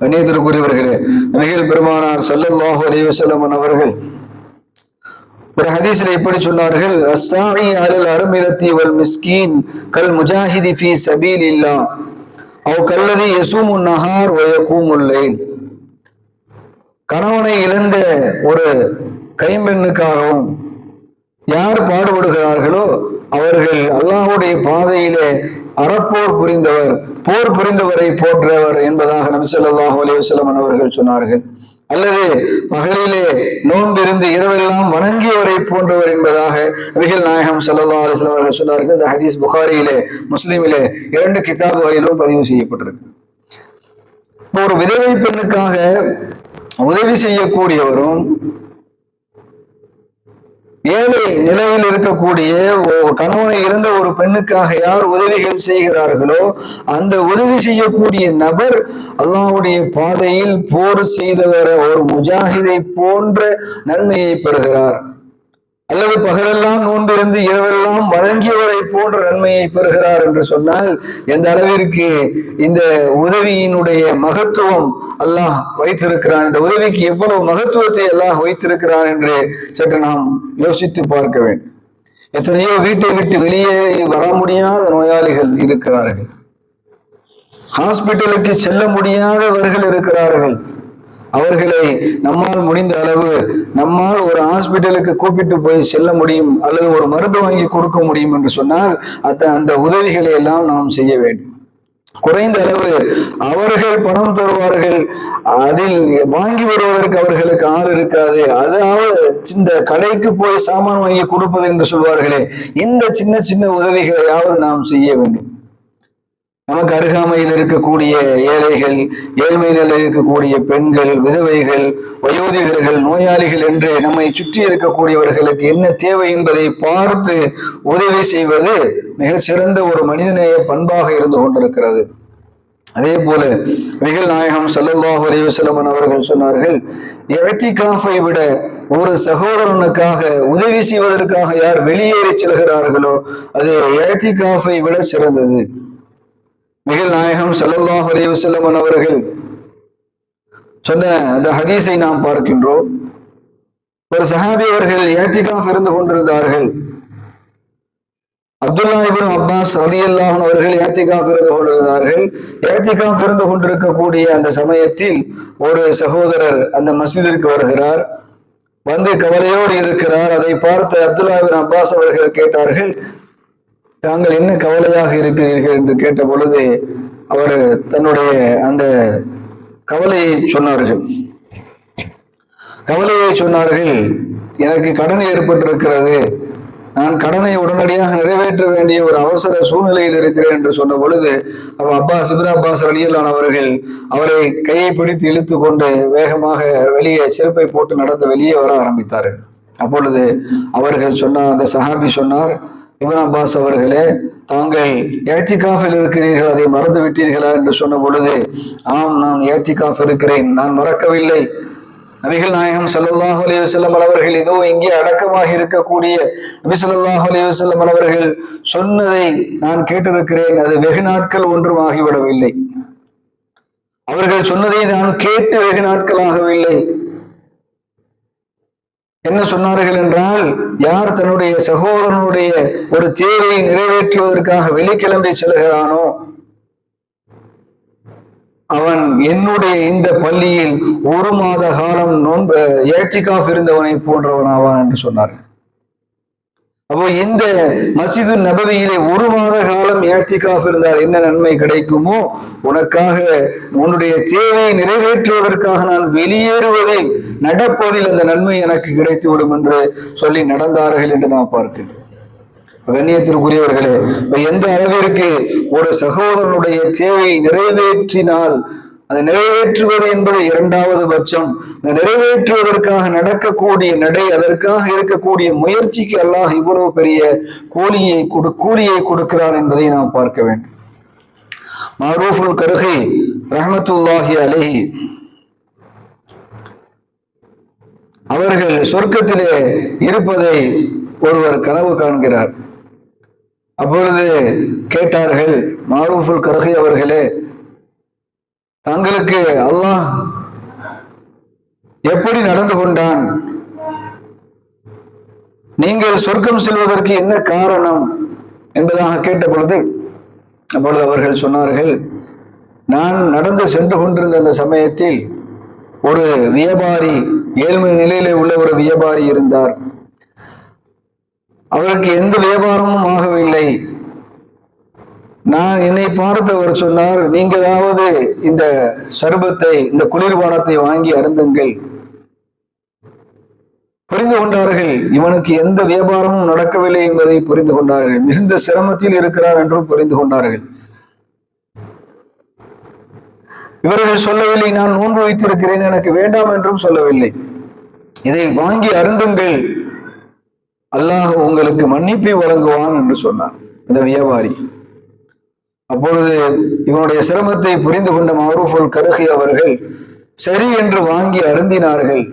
கண்ணியத்திற்குரியவர்களே, நபிகள் பெருமானார் ஸல்லல்லாஹு அலைஹி வஸல்லம் அவர்கள் ஒரு ஹதீஸில் இப்படி சொன்னார்கள், அஸ்ஸாஇ அலல் அர்மிலத்தி வல் மிஸ்கீன் கல் முஜாஹிதி ஃபீ ஸபீலில்லாஹ் அவ் கல்லதி யஸூமுன் நஹார் வ யகூமுல் லைல். கணவனை இழந்த ஒரு கைம்பெண்ணுக்காகவும் யார் பாடுபடுகிறார்களோ அவர்கள் அல்லாஹ்வுடைய பாதையிலே அறப்போர் புரிந்தவர், போர் புரிந்தவரை போன்றவர் என்பதாக நபி ஸல்லல்லாஹு அலைஹி வஸல்லம் அவர்கள் சொன்னார்கள். அல்லது பகலிலே நோன்பிருந்து இரவெல்லாம் வணங்கியவரை போன்றவர் என்பதாக நபிகள் நாயகம் ஸல்லல்லாஹு அலைஹி வஸல்லம் அவர்கள் சொன்னார்கள். இந்த ஹதீஸ் புகாரியிலே, முஸ்லிமிலே 2 கிதாபுகளிலும் பதிவு செய்யப்பட்டிருக்கு. ஒரு விதவை பெண்ணுக்காக உதவி செய்யக்கூடியவரும் ஏழை நிலையில் இருக்கக்கூடிய கணவனை இழந்த ஒரு பெண்ணுக்காக யார் உதவிகள் செய்கிறார்களோ அந்த உதவி செய்யக்கூடிய நபர் அல்லாஹ்வுடைய பாதையில் போர் செய்தவர ஒரு முஜாஹிதை போன்ற நன்மையை பெறுகிறார். அல்லது பகலெல்லாம் நோன்பிருந்து இரவெல்லாம் வழங்கியவரை போன்ற நன்மையை பெறுகிறார் என்று சொன்னால் எந்த அளவிற்கு இந்த உதவியினுடைய மகத்துவம் அல்லாஹ் வைத்திருக்கிறான், இந்த உதவிக்கு எவ்வளவு மகத்துவத்தை அல்லாஹ் வைத்திருக்கிறான் என்று சற்று நாம் யோசித்து பார்க்க வேண்டும். எத்தனையோ வீட்டை விட்டு வெளியே வர முடியாத நோயாளிகள் இருக்கிறார்கள், ஹாஸ்பிட்டலுக்கு செல்ல முடியாதவர்கள் இருக்கிறார்கள். அவர்களை நம்மால் முடிந்த அளவு நம்மால் ஒரு ஹாஸ்பிட்டலுக்கு கூப்பிட்டு போய் செல்ல முடியும் அல்லது ஒரு மருந்து வாங்கி கொடுக்க முடியும் என்று சொன்னால் அந்த உதவிகளை எல்லாம் நாம் செய்ய வேண்டும். குறைந்த அளவு அவர்கள் பணம் தருவார்கள், அதில் வாங்கி வருவதற்கு அவர்களுக்கு ஆள் இருக்காது, அதாவது இந்த கடைக்கு போய் சாமான் வாங்கி கொடுப்பது என்று சொல்வார்களே, இந்த சின்ன சின்ன உதவிகளையாவது நாம் செய்ய வேண்டும். நமக்கு அருகாமையில் இருக்கக்கூடிய ஏழைகள், ஏழ்மை நிலையில் இருக்கக்கூடிய பெண்கள், விதவைகள், வயோதிகர்கள், நோயாளிகள் என்று நம்மை சுற்றி இருக்கக்கூடியவர்களுக்கு என்ன தேவை என்பதை பார்த்து உதவி செய்வது மிகச்சிறந்த ஒரு மனிதநேய பண்பாக இருந்து கொண்டிருக்கிறது. அதே போல நபிகள் நாயகம் ஸல்லல்லாஹு அலைஹி வஸல்லம் அவர்கள் சொன்னார்கள், இஅ்திகாஃபை விட ஒரு சகோதரனுக்காக உதவி செய்வதற்காக யார் வெளியேறி செல்கிறார்களோ அது இஅ்திகாஃபை விட சிறந்தது. நபிகள் நாயகம் ஸல்லல்லாஹு அலைஹி வஸல்லம் அவர்கள் சொன்ன அந்த ஹதீஸை நாம் பார்க்கின்றோம். ஒரு சஹாபி அவர்கள் இஅ்திகாஃப் இருந்து கொண்டிருந்தார்கள். அப்துல்லா இப்னு அப்பாஸ் ரலியல்லாஹு அன்ஹு அவர்கள் இஅ்திகாஃப் இருந்து கொண்டிருந்தார்கள். இஅ்திகாஃப் இருந்து கொண்டிருக்கக்கூடிய அந்த சமயத்தில் ஒரு சகோதரர் அந்த மஸ்ஜிதிற்கு வருகிறார், வந்து கவலையோடு இருக்கிறார். அதை பார்த்த அப்துல்லா இப்னு அப்பாஸ் அவர்கள் கேட்டார்கள், தாங்கள் என்ன கவலையாக இருக்கிறீர்கள் என்று கேட்ட பொழுது அவர் தன்னுடைய அந்த கவலையை சொன்னார்கள். எனக்கு கடன் ஏற்பட்டிருக்கிறது, நான் கடனை உடனடியாக நிறைவேற்ற வேண்டிய ஒரு அவசர சூழ்நிலையில் இருக்கிறேன் என்று சொன்ன பொழுது அப்பாஸ் இப்னு அப்பாஸ் ரலியல்லாஹு அவர்கள் அவரை கையை பிடித்து இழுத்து கொண்டு வேகமாக வெளியே செருப்பை போட்டு நடந்து வெளியே வர ஆரம்பித்தார்கள். அப்பொழுது அவர்கள் சொன்னார், அந்த சஹாபி சொன்னார், இப்னு அப்பாஸ் அவர்களே, தாங்கள் இஅ்திகாஃபில் இருக்கிறீர்கள், அதை மறந்து விட்டீர்களா என்று சொன்ன பொழுது, ஆம், நான் இஅ்திகாஃப் இருக்கிறேன், நான் மறக்கவில்லை. நபிகள் நாயகம் ஸல்லல்லாஹு அலைஹி வஸல்லம் அவர்கள் இதோ இங்கே அடக்கமாக இருக்கக்கூடிய நபி ஸல்லல்லாஹு அலைஹி வஸல்லம் அவர்கள் சொன்னதை நான் கேட்டிருக்கிறேன், அது வெகு நாட்கள் ஒன்றும் ஆகிவிடவில்லை. அவர்கள் சொன்னதை நான் கேட்டு வெகு நாட்கள் ஆகவில்லை. என்ன சொன்னார்கள் என்றால், யார் தன்னுடைய சகோதரனுடைய ஒரு தேவையை நிறைவேற்றுவதற்காக வெளிக்கிளம்பி செல்கிறானோ அவன் என்னுடைய இந்த பள்ளியில் 1 மாத காலம் இஅ்திகாஃப் இருந்தவனை போன்றவனாவான் என்று சொன்னார்கள். அப்போ இந்த மஸ்ஜிது நபவியிலே 1 மாத காலம் இஅ்திகாஃப் இருந்தால் என்ன நன்மை கிடைக்குமோ, உனக்காக உன்னுடைய தேவையை நிறைவேற்றுவதற்காக நான் வெளியேறுவதில் நடப்பதில் அந்த நன்மை எனக்கு கிடைத்துவிடும் என்று சொல்லி நடந்தார்கள் என்று நாம் பார்க்கிறோம். கண்ணியத்திற்குரியவர்களே, எந்த அளவிற்கு ஒரு சகோதரனுடைய தேவையை நிறைவேற்றினால், அதை நிறைவேற்றுவது என்பது 2வது பட்சம், அதை நிறைவேற்றுவதற்காக நடக்கக்கூடிய நடை, அதற்காக இருக்கக்கூடிய முயற்சிக்கு அல்லாஹ் இவ்வளவு பெரிய கூலியை கொடுக்கிறார் என்பதை நாம் பார்க்க வேண்டும். மஅரூஃபுல் கர்ஹி ரஹ்மத்துல்லாஹி அலைஹி அவர்கள் சொர்க்கத்திலே இருப்பதை ஒருவர் கனவு காண்கிறார். அப்பொழுது கேட்டார்கள், மஅரூஃபுல் கர்ஹி அவர்களே, தங்களுக்கு அல்லாஹ் எப்படி நடந்து கொண்டான், நீங்கள் சொர்க்கம் செல்வதற்கு என்ன காரணம் என்பதாக கேட்ட பொழுது அப்பொழுது அவர்கள் சொன்னார்கள், நான் நடந்து சென்று கொண்டிருந்த அந்த சமயத்தில் ஒரு வியாபாரி, ஏழ்மை நிலையிலே உள்ள ஒரு வியாபாரி இருந்தார். அவருக்கு எந்த வியாபாரமும் ஆகவில்லை. நான் என்னை பார்த்தவர் சொன்னார், நீங்களாவது இந்த சர்பத்தை, இந்த குளிர்பானத்தை வாங்கி அருந்துங்கள். புரிந்து கொண்டார்கள், இவனுக்கு எந்த வியாபாரமும் நடக்கவில்லை என்பதை புரிந்து கொண்டார்கள். மிகுந்த சிரமத்தில் இருக்கிறார் என்றும் புரிந்து கொண்டார்கள். இவர்கள் சொல்லவில்லை, நான் நோன்பு வைத்திருக்கிறேன், எனக்கு வேண்டாம் என்றும் சொல்லவில்லை. இதை வாங்கி அருந்துங்கள், அல்லாஹ் உங்களுக்கு மன்னிப்பை வழங்குவான் என்று சொன்னார் இந்த வியாபாரி. அப்பொழுது இவனுடைய சிரமத்தை புரிந்து கொண்ட மஅரூஃபுல் கர்ஹி அவர்கள் சரி என்று வாங்கி அருந்தினார்கள்.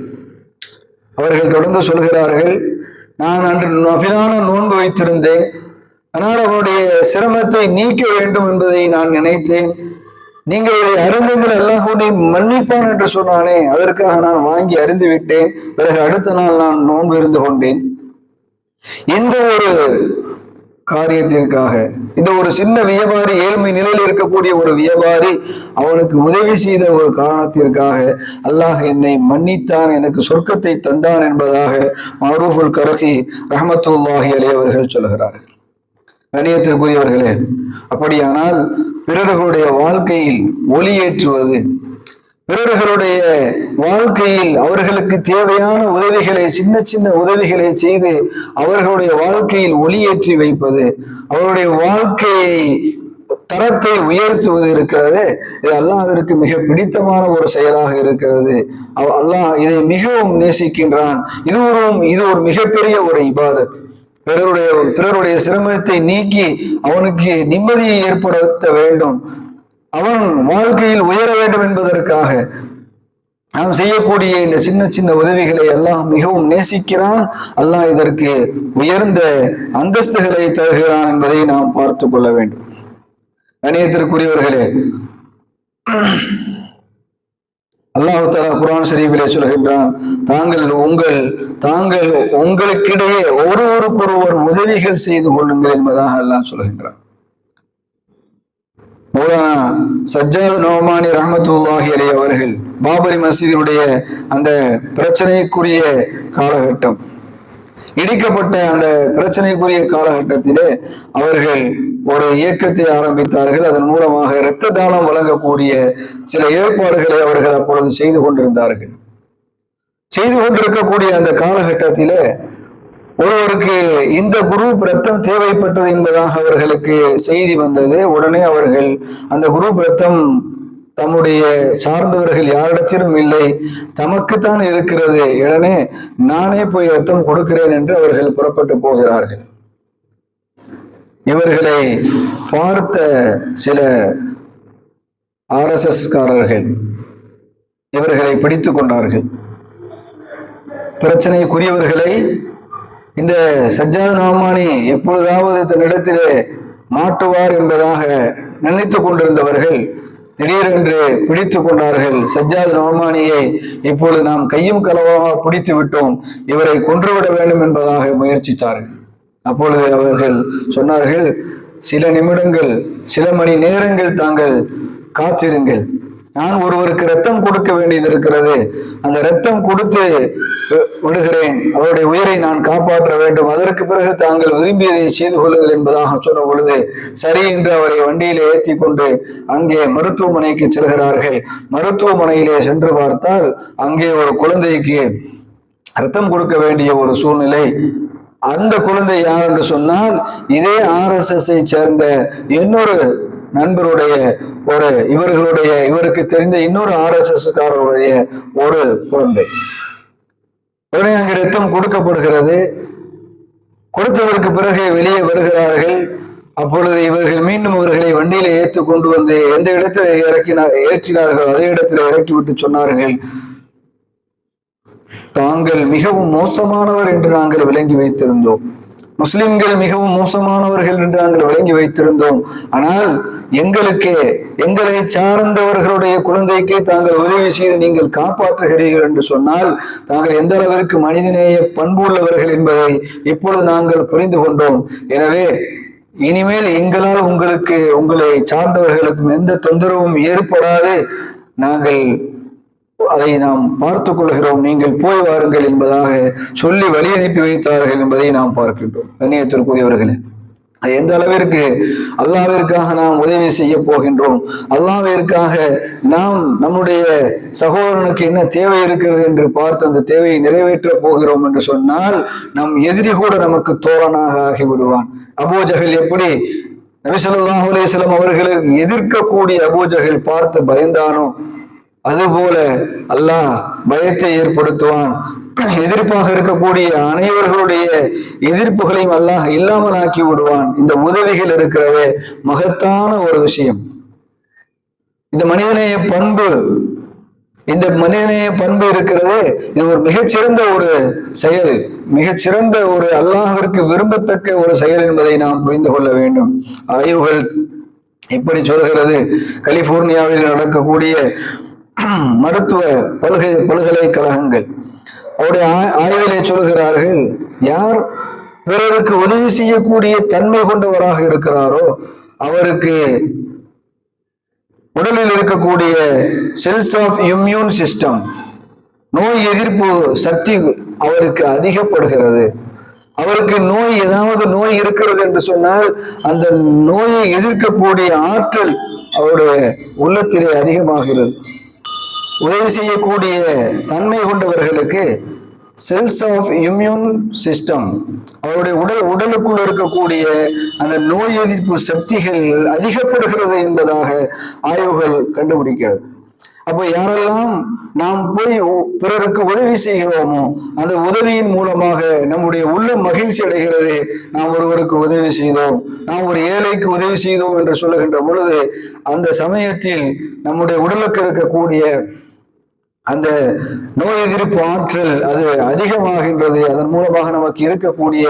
அவர்கள் தொடர்ந்து சொல்கிறார்கள், நான் அன்று நஃபிலான நோன்பு வைத்திருந்தேன், ஆனால் அவருடைய சிரமத்தை நீக்க வேண்டும் என்பதை நான் நினைத்தேன். நீங்கள் இதை அருந்துங்கள், அல்லாஹ்வுடைய மன்னிப்பான் என்று சொன்னானே, அதற்காக நான் வாங்கி அருந்து விட்டேன். பிறகு அடுத்த நாள் நான் நோன்பு இருந்து கொண்டேன். இந்த ஒரு காரியத்திற்காக, இந்த ஒரு சின்ன வியாபாரி, ஏழ்மை நிலையில் இருக்கக்கூடிய ஒரு வியாபாரி, அவனுக்கு உதவி செய்த ஒரு காரணத்திற்காக அல்லாஹ் என்னை மன்னித்தான், எனக்கு சொர்க்கத்தை தந்தான் என்பதாக மஅரூஃபுல் கர்ஹி ரஹ்மத்துல்லாஹி அலைஹி அவர்கள் சொல்கிறார்கள். கண்ணியத்திற்குரியவர்களே, அப்படியானால் பிறர்களுடைய வாழ்க்கையில் ஒளியேற்றுவது, பிறர்களுடைய வாழ்க்கையில் அவர்களுக்கு தேவையான உதவிகளை, சின்ன சின்ன உதவிகளை செய்து அவர்களுடைய வாழ்க்கையில் ஒளியேற்றி வைப்பது, அவருடைய வாழ்க்கையை தரத்தை உயர்த்துவது இருக்கிறது, இது அல்லாஹ்விற்கு மிக பிடித்தமான ஒரு செயலாக இருக்கிறது. அல்லாஹ் இதை மிகவும் நேசிக்கின்றான். இது ஒரு மிகப்பெரிய ஒரு இபாதத். பிறருடைய சிரமத்தை நீக்கி அவனுக்கு நிம்மதியை ஏற்படுத்த வேண்டும், அவன் வாழ்க்கையில் உயர வேண்டும் என்பதற்காக நாம் செய்யக்கூடிய இந்த சின்ன சின்ன உதவிகளை அல்லாஹ் மிகவும் நேசிக்கிறான். அல்லாஹ் இதற்கு உயர்ந்த அந்தஸ்துகளை தருகிறான் என்பதை நாம் பார்த்து கொள்ள வேண்டும். கண்ணியத்திற்குரியவர்களே, அல்லாஹ் தஆலா குர்ஆன் ஷரீஃபிலே சொல்கின்றான், தாங்கள் உங்களுக்கிடையே ஒருவருக்கொருவர் உதவிகள் செய்து கொள்ளுங்கள் என்பதாக அல்லாஹ் சொல்கின்றான். மௌலானா சஜ்ஜாத் நோமானி ரஹ்மத்துல்லாஹி அலைஹி அவர்கள் பாபரி மஸ்ஜிதினுடைய அந்த பிரச்சனைக்குரிய காலகட்டம், இடிக்கப்பட்ட அந்த பிரச்சனைக்குரிய காலகட்டத்திலே அவர்கள் ஒரு இயக்கத்தை ஆரம்பித்தார்கள். அதன் மூலமாக இரத்த தானம் வழங்கக்கூடிய சில ஏற்பாடுகளை அவர்கள் அப்பொழுது செய்து கொண்டிருந்தார்கள். செய்து கொண்டிருக்கக்கூடிய அந்த காலகட்டத்திலே ஒருவருக்கு இந்த குரூப் ரத்தம் தேவைப்பட்டது என்பதாக அவர்களுக்கு செய்தி வந்தது. உடனே அவர்கள் அந்த குரூப் ரத்தம் தம்முடைய சார்ந்தவர்கள் யாரிடத்திலும் இல்லை, தமக்குத்தான் இருக்கிறது, உடனே நானே போய் ரத்தம் கொடுக்கிறேன் என்று அவர்கள் புறப்பட்டு போகிறார்கள். இவர்களை பார்த்த சில RSS காரர்கள் இவர்களை பிடித்துக் கொண்டார்கள். பிரச்சனைக்குரியவர்களை இந்த சஜ்ஜாத் நோமானி எப்பொழுதாவது தன்னிடத்திலே மாட்டுவார் என்பதாக நினைத்து கொண்டிருந்தவர்கள் திடீரென்று பிடித்து கொண்டார்கள். சஜ்ஜாத் நோமானியை இப்பொழுது நாம் கையும் களவாக பிடித்து விட்டோம், இவரை கொன்றுவிட வேண்டும் என்பதாக முயற்சித்தார்கள். அப்பொழுது அவர்கள் சொன்னார்கள், சில நிமிடங்கள், சில மணி நேரங்கள் தாங்கள் காத்திருங்கள், நான் ஒருவருக்கு ரத்தம் கொடுக்க வேண்டியது இருக்கிறது, அந்த ரத்தம் கொடுத்து விடுகிறேன், அவருடைய உயிரை நான் காப்பாற்ற வேண்டும், அதற்கு பிறகு தாங்கள் விரும்பியதை செய்து கொள்ளுங்கள் என்பதாக சொன்ன பொழுது சரி என்று அவரை வண்டியிலே ஏற்றி கொண்டு அங்கே மருத்துவமனைக்கு செல்கிறார்கள். மருத்துவமனையிலே சென்று பார்த்தால் அங்கே ஒரு குழந்தைக்கு ரத்தம் கொடுக்க வேண்டிய ஒரு சூழ்நிலை. அந்த குழந்தை யார் என்று சொன்னால் இதே RSS சேர்ந்த இன்னொரு நண்பருடைய இவருக்கு தெரிந்த இன்னொரு RSS காரருடைய ஒரு குழந்தை. உடனே அங்கு ரத்தம் கொடுக்கப்படுகிறது. கொடுத்ததற்கு பிறகு வெளியே வருகிறார்கள். அப்பொழுது இவர்கள் மீண்டும் அவர்களை வண்டியில ஏற்று கொண்டு வந்து எந்த இடத்துல ஏற்றினார்கள் அதே இடத்துல இறக்கிவிட்டு சொன்னார்கள், தாங்கள் மிகவும் மோசமானவர் என்று நாங்கள் விளங்கி வைத்திருந்தோம், முஸ்லிம்கள் மிகவும் மோசமானவர்கள் என்று நாங்கள் விளங்கி வைத்திருந்தோம். ஆனால் எங்களை சார்ந்தவர்களுடைய குழந்தைக்கே தாங்கள் உதவி செய்து நீங்கள் காப்பாற்றுகிறீர்கள் என்று சொன்னால் தாங்கள் எந்த அளவிற்கு மனிதநேய பண்பு உள்ளவர்கள் என்பதை இப்பொழுது நாங்கள் புரிந்து கொண்டோம். எனவே இனிமேல் எங்களால் உங்களை சார்ந்தவர்களுக்கும் எந்த தொந்தரவும் ஏற்படாது, நாங்கள் அதை நாம் பார்த்துக் கொள்கிறோம், நீங்கள் போய் வாருங்கள் என்பதாக சொல்லி வழி அனுப்பி வைத்தார்கள் என்பதை நாம் பார்க்கின்றோம். கண்ணியத்திற்குரியவர்களே, எந்த அளவிற்கு அல்லாஹ்விற்காக நாம் உதவி செய்ய போகின்றோம், அல்லாஹ்விற்காக நாம் நம்முடைய சகோதரனுக்கு என்ன தேவை இருக்கிறது என்று பார்த்து அந்த தேவையை நிறைவேற்ற போகிறோம் என்று சொன்னால் நம் எதிரி கூட நமக்கு தோழனாக ஆகிவிடுவான். அபூஜஹல் எப்படி நபி ஸல்லல்லாஹு அலைஹி வஸல்லம் அவர்களை எதிர்க்கக்கூடிய அபூஜஹல் பார்த்து பயந்தானோ, அதுபோல அல்லாஹ் பயத்தை ஏற்படுத்துவான். எதிர்ப்பாக இருக்கக்கூடிய அனைவர்களுடைய எதிர்ப்புகளையும் அல்லாஹ் இல்லாமல் ஆக்கி விடுவான். இந்த உதவிகள் இருக்கிறது மகத்தான ஒரு விஷயம். இந்த மனிதநேய பண்பு இருக்கிறது, இது ஒரு மிகச்சிறந்த ஒரு செயல், மிகச்சிறந்த ஒரு அல்லாஹ்விற்கு விரும்பத்தக்க ஒரு செயல் என்பதை நாம் புரிந்து கொள்ள வேண்டும். ஆய்வுகள் இப்படி சொல்கிறது. கலிபோர்னியாவில் நடக்கக்கூடிய மருத்துவ பல்கலைக்கழகங்கள் அவருடைய ஆய்விலே சொல்கிறார்கள், யார் பிறருக்கு உதவி செய்யக்கூடிய தன்மை கொண்டவராக இருக்கிறாரோ அவருக்கு உடலில் இருக்கக்கூடிய செல்ஸ் ஆஃப் இம்யூன் சிஸ்டம், நோய் எதிர்ப்பு சக்தி அவருக்கு அதிகப்படுகிறது. அவருக்கு ஏதாவது நோய் இருக்கிறது என்று சொன்னால் அந்த நோயை எதிர்க்கக்கூடிய ஆற்றல் அவருடைய உள்ளத்திலே அதிகமாகிறது. உதவி செய்யக்கூடிய தன்மை கொண்டவர்களுக்கு செல்ஸ் ஆஃப் இம்யூன் சிஸ்டம், அவருடைய உடலுக்குள் இருக்கக்கூடிய அந்த நோய் எதிர்ப்பு சக்திகள் அதிகப்படுகிறது என்பதாக ஆய்வுகள் கண்டுபிடிக்கிறது. அப்ப யாரெல்லாம் நாம் போய் பிறருக்கு உதவி செய்கிறோமோ அந்த உதவியின் மூலமாக நம்முடைய உள்ள மகிழ்ச்சி அடைகிறது. நாம் ஒருவருக்கு உதவி செய்தோம், நாம் ஒரு ஏழைக்கு உதவி செய்தோம் என்று சொல்லுகின்ற பொழுது அந்த சமயத்தில் நம்முடைய உடலுக்கு இருக்கக்கூடிய அந்த நோய் எதிர்ப்பு ஆற்றல் அது அதிகமாகின்றது. அதன் மூலமாக நமக்கு இருக்கக்கூடிய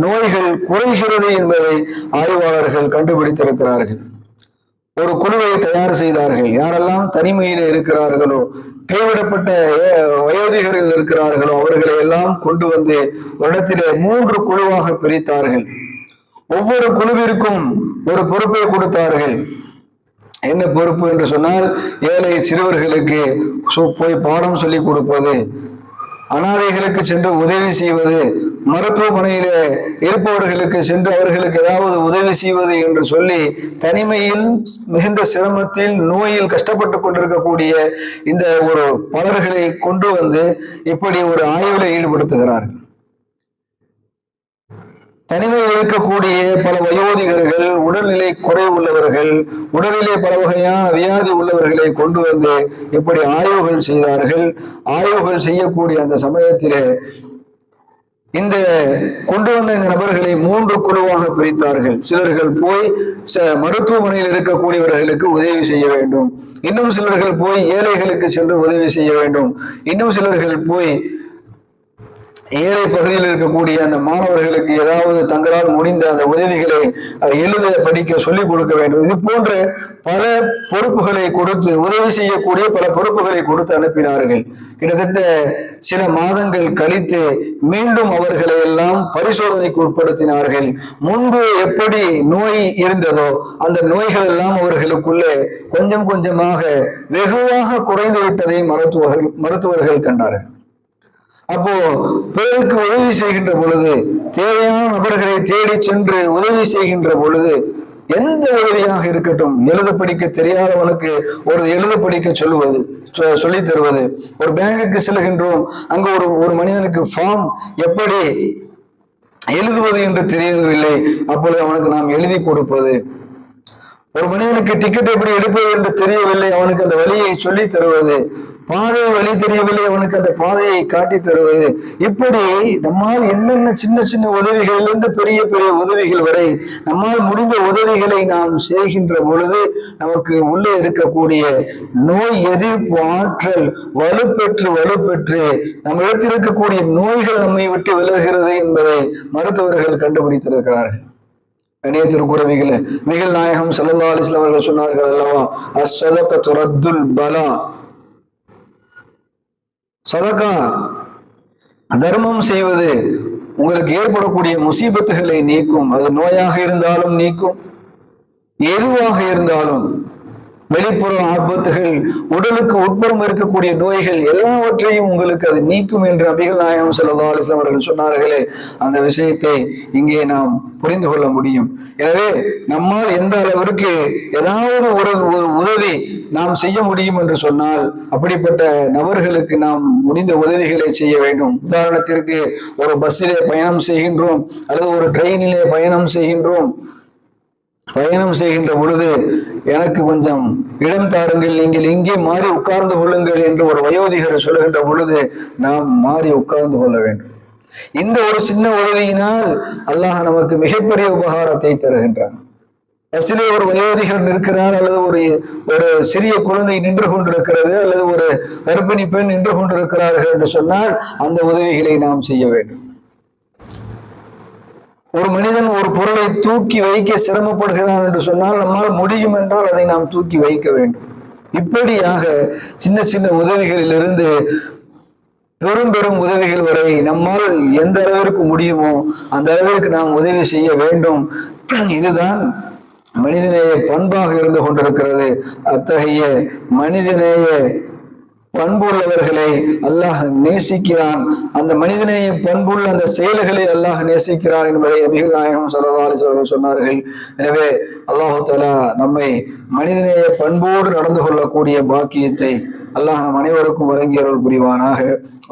நோய்கள் குறைகிறது என்பதை ஆய்வாளர்கள் கண்டுபிடித்திருக்கிறார்கள். ஒரு குழுவை தயார் செய்தார்கள். யாரெல்லாம் தனிமையில் இருக்கிறார்களோ, கைவிடப்பட்ட வயோதிகர்கள் இருக்கிறார்களோ அவர்களை எல்லாம் கொண்டு வந்து ஒரு இடத்திலே 3 குழுவாக பிரித்தார்கள். ஒவ்வொரு குழுவிற்கும் ஒரு பொறுப்பை கொடுத்தார்கள். என்ன பொறுப்பு என்று சொன்னால், ஏழை சிறுவர்களுக்கு போய் பாடம் சொல்லி கொடுப்பது, அனாதைகளுக்கு சென்று உதவி செய்வது, மருத்துவமனையில இருப்பவர்களுக்கு சென்று அவர்களுக்கு ஏதாவது உதவி செய்வது என்று சொல்லி தனிமையில் மிகுந்த சிரமத்தில் நோயில் கஷ்டப்பட்டு கொண்டிருக்கக்கூடிய இந்த ஒரு பலர்களை கொண்டு வந்து இப்படி ஒரு ஆய்வில் ஈடுபடுத்துகிறார்கள். தனிமையில் இருக்கக்கூடிய பல வயோதிகர்கள், உடல்நிலை குறைவுள்ளவர்கள், உடலிலே பல வகையான வியாதி உள்ளவர்களை கொண்டு வந்து இப்படி ஆய்வுகள் செய்தார்கள். ஆய்வுகள் செய்யக்கூடிய அந்த சமயத்திலே இந்த கொண்டு வந்த இந்த நபர்களை 3 குழுவாக பிரித்தார்கள். சிலர்கள் போய் மருத்துவமனையில் இருக்கக்கூடியவர்களுக்கு உதவி செய்ய வேண்டும், இன்னும் சிலர்கள் போய் ஏழைகளுக்கு சென்று உதவி செய்ய வேண்டும், இன்னும் சிலர்கள் போய் ஏழை பகுதியில் இருக்கக்கூடிய அந்த மாணவர்களுக்கு ஏதாவது தங்களால் முடிந்த அந்த உதவிகளை எழுத படிக்க சொல்லிக் கொடுக்க வேண்டும். இது போன்ற பல பொறுப்புகளை கொடுத்து உதவி செய்யக்கூடிய பல பொறுப்புகளை கொடுத்து அனுப்பினார்கள். கிட்டத்தட்ட சில மாதங்கள் கழித்து மீண்டும் அவர்களை எல்லாம் பரிசோதனைக்கு உட்படுத்தினார்கள். முன்பு எப்படி நோய் இருந்ததோ அந்த நோய்கள் எல்லாம் அவர்களுக்குள்ளே கொஞ்சம் கொஞ்சமாக வெகுவாக குறைந்து விட்டதை மருத்துவர்கள் கண்டார்கள். அப்போ பிறருக்கு உதவி செய்கின்ற பொழுது, தேவையான நபர்களை தேடி சென்று உதவி செய்கின்ற பொழுது, எந்த உதவியாக இருக்கட்டும், எழுத படிக்க தெரியாதவனுக்கு ஒரு எழுத படிக்க சொல்லி தருவது, ஒரு பேங்குக்கு செல்கின்றோம், அங்கு ஒரு மனிதனுக்கு ஃபார்ம் எப்படி எழுதுவது என்று தெரியவில்லை, அப்பொழுது அவனுக்கு நாம் எழுதி கொடுப்பது, ஒரு மனிதனுக்கு டிக்கெட் எப்படி எடுப்பது என்று தெரியவில்லை, அவனுக்கு அந்த வழியை சொல்லி தருவது, பாதை வழி தெரியவில்லை, அவனுக்கு அந்த பாதையை காட்டி தருவது. இப்படி நம்மால் என்னென்ன சின்ன சின்ன உதவிகளிலிருந்து பெரிய பெரிய உதவிகள் வரை நம்மால் முடிந்த உதவிகளை நாம் செய்கின்ற பொழுது நமக்கு உள்ளே இருக்கக்கூடிய நோய் எதிர்ப்பு ஆற்றல் வலுப்பெற்று நம்ம இருக்கக்கூடிய நோய்கள் நம்மை விட்டு விலகுகிறது என்பதை மருத்துவர்கள் கண்டுபிடித்திருக்கிறார்கள். கண்ணியத்திற்குரியவர்களே, நபிகள் நாயகம் ஸல்லல்லாஹு அலைஹி வஸல்லம் அவர்கள் சொன்னார்கள் அல்லவா, அஸ்ஸதகத்து ரத்துல் பலா, சதகா தர்மம் செய்வது உங்களுக்கு ஏற்படக்கூடிய முசீபத்துகளை நீக்கும். அது நோயாக இருந்தாலும் நீக்கும், எதுவாக இருந்தாலும், வெளிப்புற ஆபத்துகள், உடலுக்கு உட்புறம் இருக்கக்கூடிய நோய்கள் எல்லாவற்றையும் உங்களுக்கு அது நீக்கும் என்று நபிகள் நாயகம் ஸல்லல்லாஹு அலைஹி வஸல்லம் அவர்கள் சொன்னார்களே, அந்த விஷயத்தை இங்கே நாம் புரிந்து கொள்ள முடியும். எனவே நம்மால் எந்த அளவிற்கு ஏதாவது ஒரு உதவி நாம் செய்ய முடியும் என்று சொன்னால் அப்படிப்பட்ட நபர்களுக்கு நாம் முடிந்த உதவிகளை செய்ய வேண்டும். உதாரணத்திற்கு ஒரு பஸ்ஸிலே பயணம் செய்கின்றோம் அல்லது ஒரு ட்ரெயினிலே பயணம் செய்கின்ற பொழுது எனக்கு கொஞ்சம் இடம் தாருங்கள், நீங்கள் இங்கே மாறி உட்கார்ந்து கொள்ளுங்கள் என்று ஒரு வயோதிகர் சொல்லுகின்ற பொழுது நாம் மாறி உட்கார்ந்து கொள்ள வேண்டும். இந்த ஒரு சின்ன உதவியினால் அல்லாஹ் நமக்கு மிகப்பெரிய உபகாரத்தை தருகின்றான். பஸ்ஸிலே ஒரு வயோதிகர் நிற்கிறார், அல்லது ஒரு சிறிய குழந்தை நின்று கொண்டிருக்கிறது, அல்லது ஒரு கர்ப்பிணி பெண் நின்று கொண்டிருக்கிறார்கள் என்று சொன்னால் அந்த உதவிகளை நாம் செய்ய வேண்டும். ஒரு மனிதன் ஒரு பொருளை தூக்கி வைக்க சிரமப்படுகிறான் என்று சொன்னால் நம்மால் முடியும் என்றால் அதை நாம் தூக்கி வைக்க வேண்டும். இப்படியாக சின்ன சின்ன உதவிகளிலிருந்து பெரும் பெரும் உதவிகள் வரை நம்மால் எந்த அளவிற்கு முடியுமோ அந்த அளவிற்கு நாம் உதவி செய்ய வேண்டும். இதுதான் மனிதநேய பண்பாக இருந்து கொண்டிருக்கிறது. அத்தகைய மனிதநேய பண்புள்ளவர்களை அல்லாஹ் நேசிக்கிறான். அந்த மனிதநேய பண்புள்ள அந்த செயல்களை அல்லாஹ் நேசிக்கிறான் என்பதை நபிகள் நாயகம் ஸல்லல்லாஹு அலைஹி வஸல்லம் சொன்னார்கள். எனவே அல்லாஹு தஆலா நம்மை மனிதநேய பண்போடு நடந்து கொள்ளக்கூடிய பாக்கியத்தை அல்லாஹ் நம் அனைவருக்கும் வழங்கி அருள் புரிவானாக.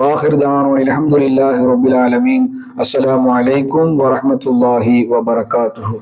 ஆகிர் தஅவானா அல்ஹம்துலில்லாஹி ரப்பில் ஆலமீன். அஸ்ஸலாமு அலைக்கும் வரஹ்மத்துல்லாஹி வபரகாத்துஹு.